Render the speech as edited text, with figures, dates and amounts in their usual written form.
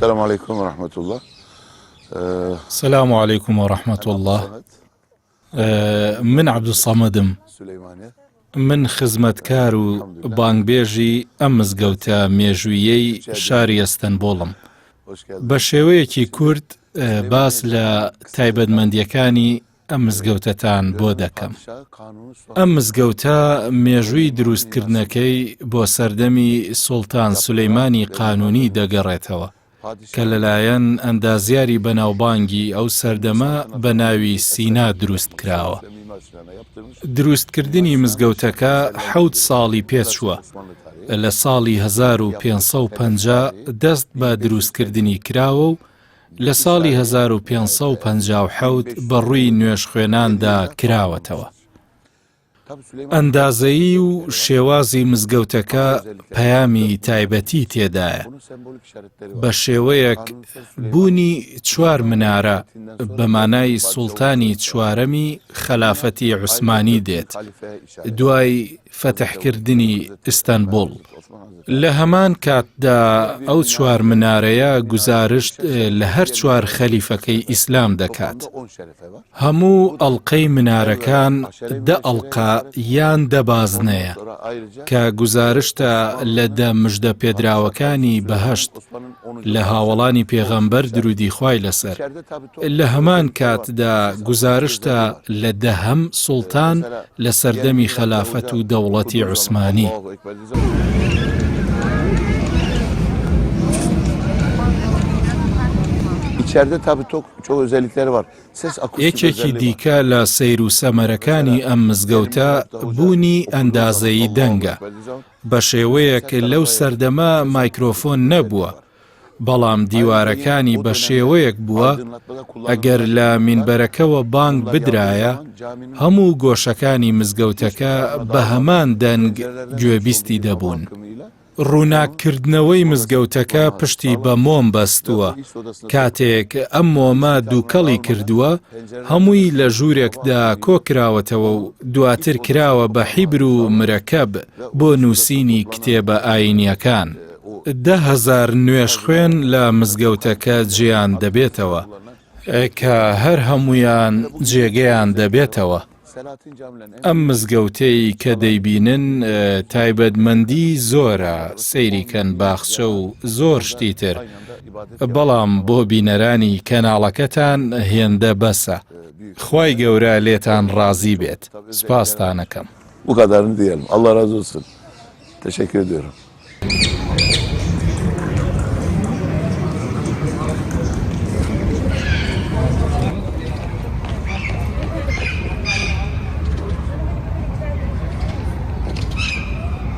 Selamun Aleyküm ve Rahmetullah. السلام عليكم ورحمة الله. من عبد الصمدم Süleymaniye. من خزمەتکار و بانگبێژی ئەم مزگەوتە مێژوویەی شاری ئەستەنبوڵم. Hoş geldin. بە شێوەیەکی کورد باس لە تایبەتمەندیەکانی ئەم مزگەوتەتان بۆ دەکەم. ئەم مزگەوتە مێژووی دروستکردنەکەی بۆ سەردەمی سوڵتان سولەیمانی قانونی دەگەڕێتەوە کە لەلایەن ئەندازیاری بەناوبانگی ئەو سەردەمە بە ناوی سینا دروست کراوە. دروستکردنی مزگەوتەکە 7 ساڵی پێچووە. لە ساڵی 1550 دەست بە دروستکردنی کراوە و لە ساڵی 1557 بەڕووی نوێژ خوێناندا کراوەتەوە. ئەندازەیی و شێوازی مزگەوتەکە پەیامی تایبەتی تێدایە. بە شێوەیەک بوونی 4 منارە بە مانای سوڵتانی چوارەمی خەلافەتی عوسمانی دێت دوای فەتحکردنی ئیستانبوڵ. لە هەمان کاتدا ئەو 4 منارەیە گزارشت لە هەر 4 خەلیفەکەی ئیسلام دەکات. هەموو ئەڵقەی منارەکان 10 ئەڵقە یان 10 بازنەیە کە گزارشتە لە 10 مژدە پێدراوەکانی بەهەشت لە هاوڵانی پێغەمبەر درودی خوای لەسەر. لە هەمان کاتدا گزارشتە لە 10هەم سوڵتان لە سەردەمی خەلافەت و دەوڵەتی عوسمانی. İçeride tabii çok özellikleri var. Ses akustik یەکێکی özelliği var. دیکە لە سەیر و سەمەرەکانی ئەم مزگەوتە بوونی ئەندازەیی دەنگە. بە شێوەیەک لەو سەردەمە مایکرۆفۆن نەبووە، بەڵام دیوارەکانی بە شێوەیەک بووە ئەگەر لە مینبەرەکەوە بانگ بدرایە هەموو گۆشەکانی مزگەوتەکە بە هەمان دەنگ گوێبیستی دەبوون. ڕووناککردنەوەی مزگەوتەکە پشتی بە مۆم بەستووە. کاتێک ئەم مۆمە دووکەڵی کردووە هەمووی لە ژوورێکدا کۆکراوەتەوە و دواتر کراوە بە حیبر و مرەکەب بۆ نووسینی کتێبە ئاینیەکان. 10,000 نوێژ خوێن لە مزگەوتەکە جێیان دەبێتەوە کە هەر هەمویان جێگەیان دەبێتەوە. ئەم مزگەوتەی کە دەیبینن تایبەتمەندی زۆرە، سەیریکەن باخچە و زۆر شتی تر، بەڵام بۆ بینەرانی کەناڵەکەتان هێندە بەسە. خوای گەورە لێتان ڕازی بێت. سپاستانەکەم. Bu kadarını diyelim. Allah razı olsun. Teşekkür ediyorum.